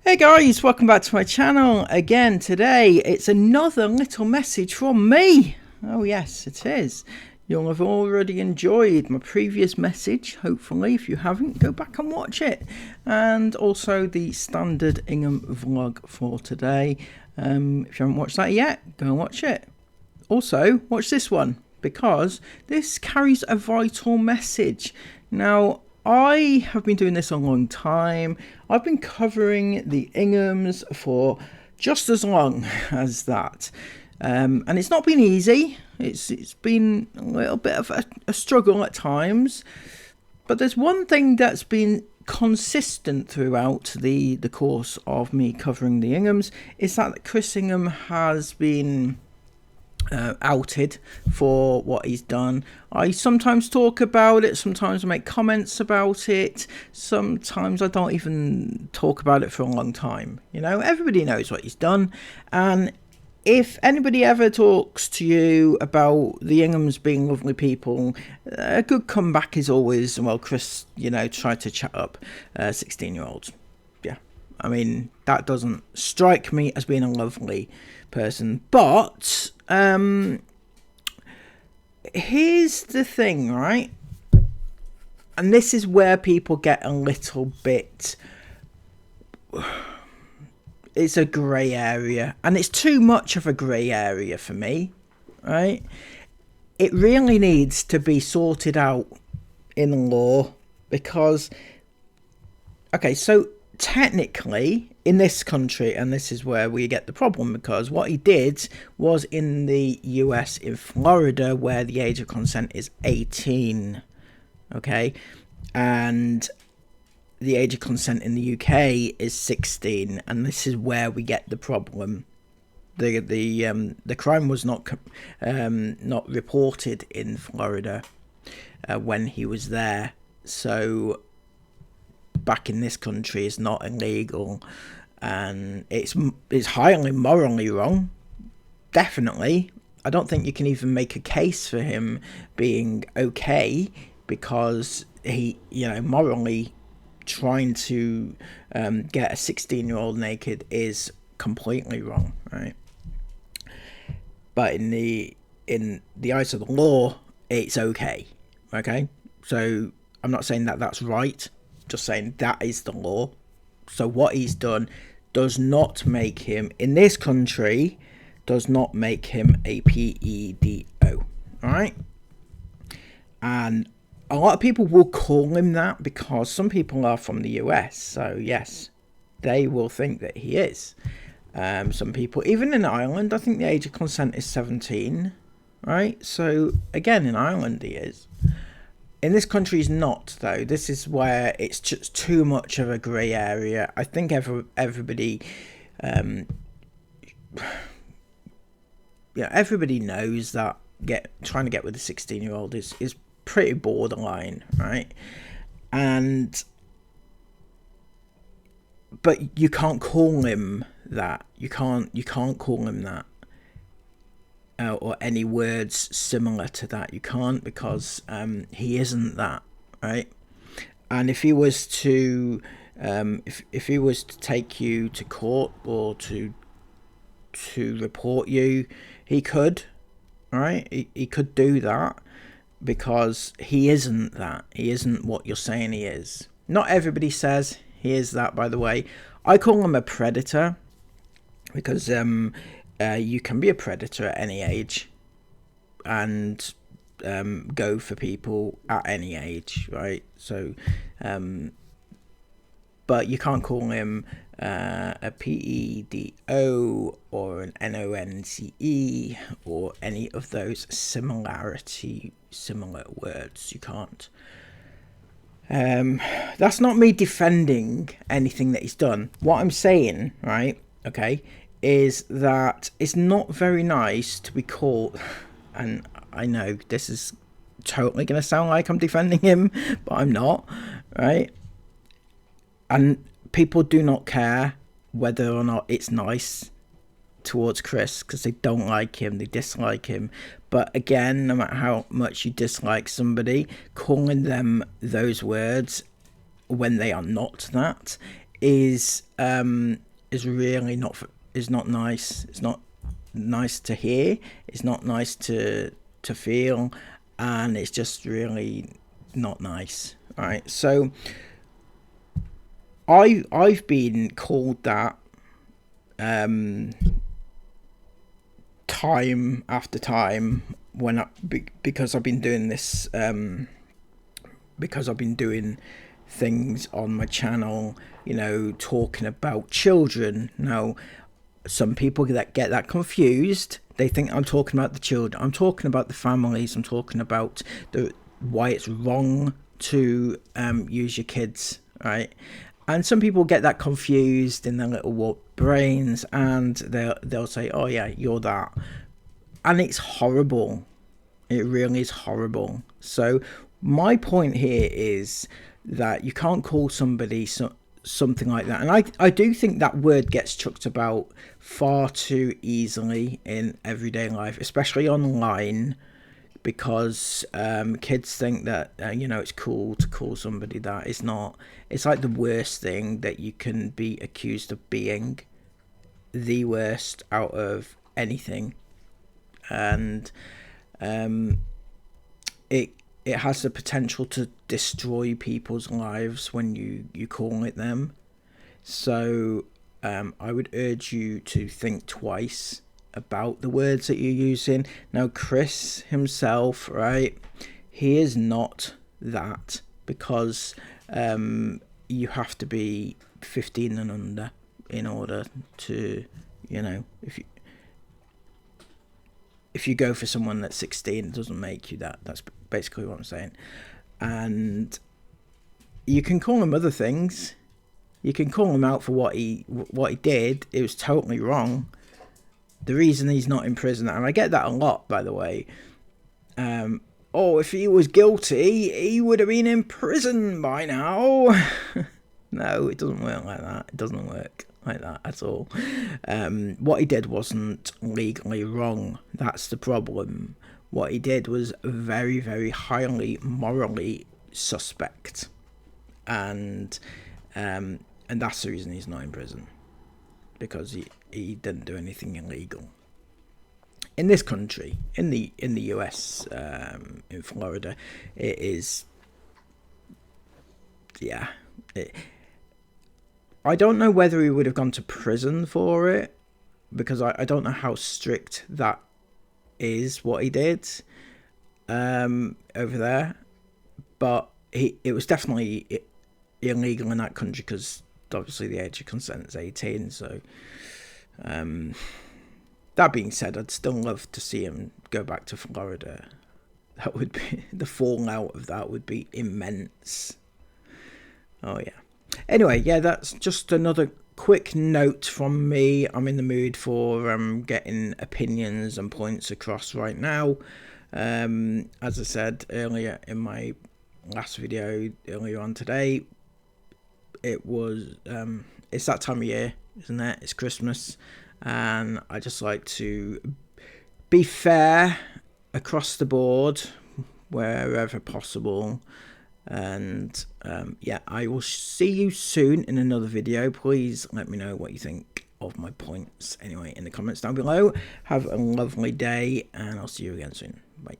Hey guys, welcome back to my channel again. Today it's another little message from me. Oh yes, it is. You'll have already enjoyed my previous message, hopefully. If you haven't, go back and watch it. And also the standard Ingham vlog for today. If you haven't watched that yet, go and watch it. Also, watch this one, because this carries a vital message. Now, I have been doing this a long time. I've been covering the Inghams for just as long as that. And it's not been easy. It's been a little bit of a struggle at times. But there's one thing that's been consistent throughout the course of me covering the Inghams, is that Chris Ingham has been outed for what he's done. I sometimes talk about it, sometimes I make comments about it, sometimes I don't even talk about it for a long time. You know, everybody knows what he's done, and if anybody ever talks to you about the Inghams being lovely people, a good comeback is always, well, Chris, you know, tried to chat up 16-year-olds. Yeah, I mean, that doesn't strike me as being a lovely person. But here's the thing, right? And this is where people get a little bit, it's a grey area, and it's too much of a grey area for me, right? It really needs to be sorted out in law, because, okay, so technically in this country, and this is where we get the problem, because what he did was in the US, in Florida, where the age of consent is 18, okay, and the age of consent in the UK is 16, and this is where we get the problem. The crime was not reported in Florida when he was there, so back in this country is not illegal, and it's highly morally wrong. Definitely, I don't think you can even make a case for him being okay, because he, you know, morally trying to get a 16-year-old naked is completely wrong, right? But in the eyes of the law, it's okay. So I'm not saying that that's right, just saying that is the law. So what he's done does not make him, in this country, does not make him a PEDO, alright? And a lot of people will call him that because some people are from the US, so yes, they will think that he is. Some people, even in Ireland, I think the age of consent is 17, right? So again, in Ireland he is. In this country he's not, though. This is where it's just too much of a grey area. I think everybody, everybody knows that trying to get with a 16-year-old is pretty borderline, right? But you can't call him that. You can't call him that. Or any words similar to that. You can't, because he isn't that, right? And if he was to if he was to take you to court or to report you, he could, right? He could do that, because he isn't that. He isn't what you're saying he is. Not everybody says he is that, by the way. I call him a predator, because you can be a predator at any age and go for people at any age, right? So but you can't call him a PEDO or an NONCE or any of those similar words. You can't. That's not me defending anything that he's done. What I'm saying, right, okay, is that it's not very nice to be called, and I know this is totally going to sound like I'm defending him, but I'm not, right? And people do not care whether or not it's nice towards Chris, because they don't like him, they dislike him. But again, no matter how much you dislike somebody, calling them those words when they are not that is really not nice. It's not nice to hear. It's not nice to feel, and it's just really not nice. Right. So I've been called that time after time because I've been doing this, because I've been doing things on my channel, talking about children. Now, some people that get that confused, they think I'm talking about the children. I'm talking about the families. I'm talking about why it's wrong to use your kids, right? And some people get that confused in their little warped brains, and they'll say, "Oh yeah, you're that," and it's horrible. It really is horrible. So my point here is that you can't call somebody something like that, and I do think that word gets chucked about far too easily in everyday life, especially online, because kids think that it's cool to call somebody that. It's not. It's like the worst thing that you can be accused of being, the worst out of anything, and it has the potential to destroy people's lives when you call it them. So I would urge you to think twice about the words that you're using. Now, Chris himself, right, he is not that, because you have to be 15 and under in order to, if you go for someone that's 16, it doesn't make you that. That's basically what I'm saying. And you can call him other things. You can call him out for what he did. It was totally wrong. The reason he's not in prison, and I get that a lot, by the way. If he was guilty, he would have been in prison by now. No, it doesn't work like that. It doesn't work like that at all. What he did wasn't legally wrong. That's the problem. What he did was very, very highly morally suspect, and that's the reason he's not in prison, because he didn't do anything illegal. In this country, in the US, in Florida, it is, yeah. I don't know whether he would have gone to prison for it, because I don't know how strict that is, what he did over there. But it was definitely illegal in that country, because obviously the age of consent is 18. So that being said, I'd still love to see him go back to Florida. That would be, the fallout of that would be immense. Oh yeah. Anyway, yeah, that's just another quick note from me. I'm in the mood for getting opinions and points across right now. As I said earlier in my last video earlier on today, it was it's that time of year, isn't it? It's Christmas, and I just like to be fair across the board wherever possible. And yeah, I will see you soon in another video. Please let me know what you think of my points anyway in the comments down below. Have a lovely day, and I'll see you again soon. Bye.